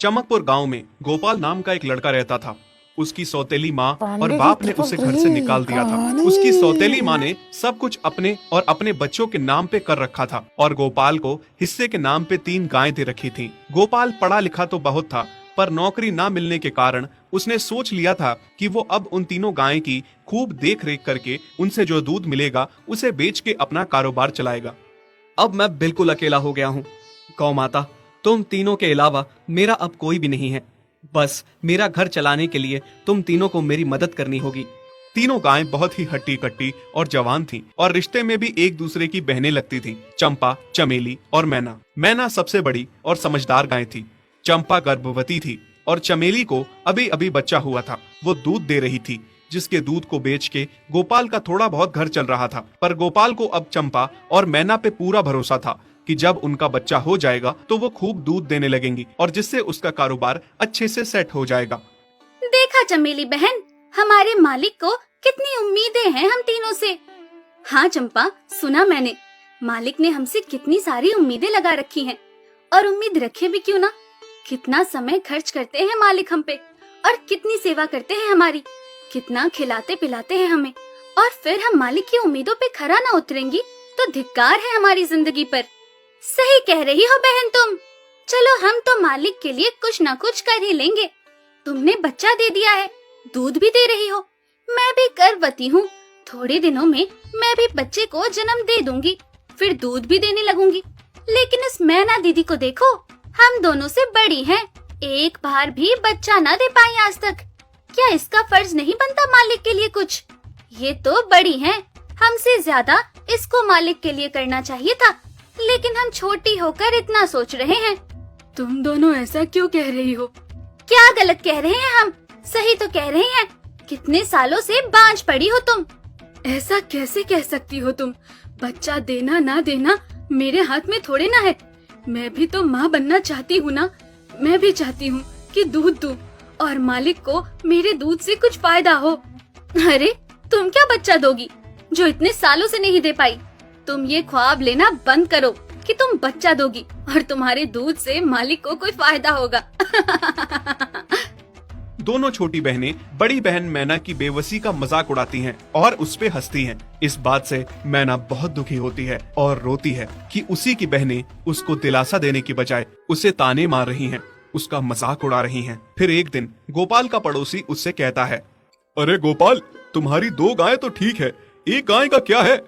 चमकपुर गांव में गोपाल नाम का एक लड़का रहता था। उसकी सौतेली माँ और बाप ने उसे घर से निकाल दिया था। उसकी सौतेली माँ ने सब कुछ अपने और अपने बच्चों के नाम पे कर रखा था और गोपाल को हिस्से के नाम पे 3 गायें दे रखी थी। गोपाल पढ़ा लिखा तो बहुत था, पर नौकरी ना मिलने के कारण उसने सोच लिया था कि वो अब उन तीनों गायें की खूब देख रेख करके उनसे जो दूध मिलेगा उसे बेच के अपना कारोबार चलाएगा। अब मैं बिल्कुल अकेला हो गया हूँ। गौ माता, तुम तीनों के अलावा मेरा अब कोई भी नहीं है। बस मेरा घर चलाने के लिए तुम तीनों को मेरी मदद करनी होगी। तीनों गायें बहुत ही हट्टी कट्टी और जवान थीं और रिश्ते में भी एक दूसरे की बहनें लगती थीं। चंपा, चमेली और मैना। मैना सबसे बड़ी और समझदार गाय थी। चंपा गर्भवती थी और चमेली को अभी अभी बच्चा हुआ था। वो दूध दे रही थी, जिसके दूध को बेच के गोपाल का थोड़ा बहुत घर चल रहा था। पर गोपाल को अब चंपा और मैना पे पूरा भरोसा था कि जब उनका बच्चा हो जाएगा तो वो खूब दूध देने लगेंगी और जिससे उसका कारोबार अच्छे से सेट हो जाएगा। देखा चमेली बहन, हमारे मालिक को कितनी उम्मीदें हैं हम तीनों से। हाँ चंपा, सुना मैंने, मालिक ने हमसे कितनी सारी उम्मीदें लगा रखी हैं। और उम्मीद रखे भी क्यों ना, कितना समय खर्च करते हैं मालिक हम पे और कितनी सेवा करते हैं हमारी, कितना खिलाते पिलाते हैं हमें। और फिर हम मालिक की उम्मीदों पे खरा ना उतरेंगी तो धिक्कार है हमारी जिंदगी पर। सही कह रही हो बहन तुम। चलो हम तो मालिक के लिए कुछ ना कुछ कर ही लेंगे। तुमने बच्चा दे दिया है, दूध भी दे रही हो, मैं भी गर्भवती हूँ। थोड़े दिनों में मैं भी बच्चे को जन्म दे दूंगी, फिर दूध भी देने लगूंगी। लेकिन इस मैना दीदी को देखो, हम दोनों से बड़ी हैं, एक बार भी बच्चा ना दे पाई आज तक। क्या इसका फर्ज नहीं बनता मालिक के लिए कुछ? ये तो बड़ी हैं, हमसे ज्यादा इसको मालिक के लिए करना चाहिए था, लेकिन हम छोटी होकर इतना सोच रहे हैं। तुम दोनों ऐसा क्यों कह रही हो? क्या गलत कह रहे हैं हम? सही तो कह रहे हैं। कितने सालों से बांझ पड़ी हो तुम। ऐसा कैसे कह सकती हो तुम? बच्चा देना ना देना मेरे हाथ में थोड़े ना है। मैं भी तो माँ बनना चाहती हूँ ना। मैं भी चाहती हूँ कि दूध दूँ और मालिक को मेरे दूध से कुछ फायदा हो। अरे तुम क्या बच्चा दोगी जो इतने सालों से नहीं दे पाई? तुम ये ख्वाब लेना बंद करो कि तुम बच्चा दोगी और तुम्हारे दूध से मालिक को कोई फायदा होगा। दोनों छोटी बहनें बड़ी बहन मैना की बेबसी का मजाक उड़ाती हैं और उस पे हंसती हैं। इस बात से मैना बहुत दुखी होती है और रोती है कि उसी की बहनें उसको दिलासा देने की बजाय उसे ताने मार रही हैं, उसका मजाक उड़ा रही हैं। फिर एक दिन गोपाल का पड़ोसी उससे कहता है, अरे गोपाल, तुम्हारी 2 गायें तो ठीक है, एक गाय का क्या है?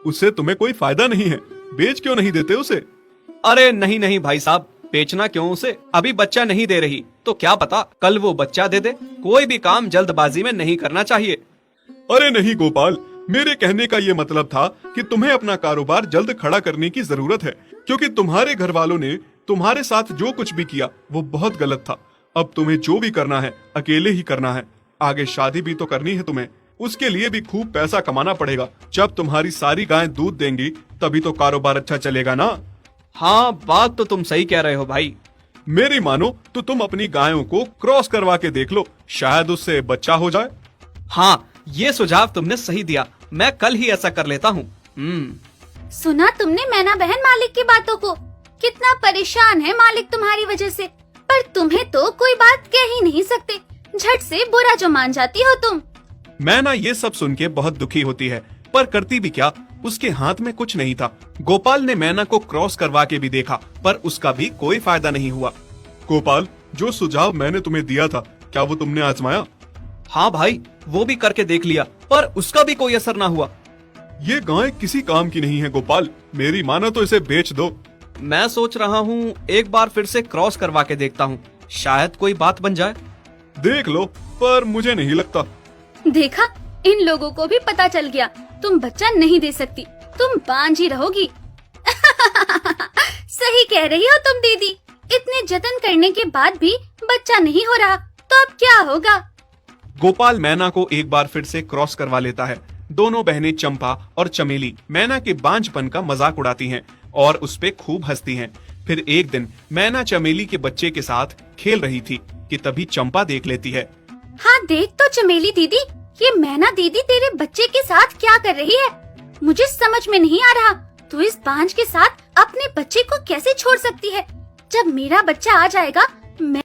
उससे तुम्हें कोई फायदा नहीं है, बेच क्यों नहीं देते उसे? अरे नहीं नहीं भाई साहब, बेचना क्यों उसे? अभी बच्चा नहीं दे रही तो क्या पता कल वो बच्चा दे दे। कोई भी काम जल्दबाजी में नहीं करना चाहिए। अरे नहीं गोपाल, मेरे कहने का ये मतलब था कि तुम्हें अपना कारोबार जल्द खड़ा करने की जरूरत है, क्योंकि तुम्हारे घर वालों ने तुम्हारे साथ जो कुछ भी किया वो बहुत गलत था। अब तुम्हें जो भी करना है अकेले ही करना है। आगे शादी भी तो करनी है तुम्हें, उसके लिए भी खूब पैसा कमाना पड़ेगा। जब तुम्हारी सारी गायें दूध देंगी तभी तो कारोबार अच्छा चलेगा ना। हाँ, बात तो तुम सही कह रहे हो भाई। मेरी मानो तो तुम अपनी गायों को क्रॉस करवा के देख लो, शायद उससे बच्चा हो जाए। हाँ, ये सुझाव तुमने सही दिया, मैं कल ही ऐसा कर लेता हूँ। सुना तुमने मैना बहन मालिक की बातों को? कितना परेशान है मालिक तुम्हारी वजह से, पर तुम्हें तो कोई बात कह ही नहीं सकते। झट से बुरा जो मान जाती हो तुम। मैना ये सब सुन के बहुत दुखी होती है, पर करती भी क्या, उसके हाथ में कुछ नहीं था। गोपाल ने मैना को क्रॉस करवा के भी देखा, पर उसका भी कोई फायदा नहीं हुआ। गोपाल, जो सुझाव मैंने तुम्हें दिया था, क्या वो तुमने आजमाया? हाँ भाई, वो भी करके देख लिया, पर उसका भी कोई असर ना हुआ। ये गाय किसी काम की नहीं है गोपाल, मेरी मानो तो इसे बेच दो। मैं सोच रहा हूँ एक बार फिर से क्रॉस करवा के देखता हूँ, शायद कोई बात बन जाए। देख लो, पर मुझे नहीं लगता। देखा, इन लोगों को भी पता चल गया, तुम बच्चा नहीं दे सकती, तुम बांझ ही रहोगी। सही कह रही हो तुम दीदी, इतने जतन करने के बाद भी बच्चा नहीं हो रहा तो अब क्या होगा? गोपाल मैना को एक बार फिर से क्रॉस करवा लेता है। दोनों बहनें चंपा और चमेली मैना के बांझपन का मजाक उड़ाती हैं और उस पे खूब हंसती हैं। फिर एक दिन मैना चमेली के बच्चे के साथ खेल रही थी कि तभी चंपा देख लेती है। हाँ देख तो चमेली दीदी, ये मैना दीदी तेरे बच्चे के साथ क्या कर रही है? मुझे समझ में नहीं आ रहा, तू इस बांझ के साथ अपने बच्चे को कैसे छोड़ सकती है? जब मेरा बच्चा आ जाएगा मैं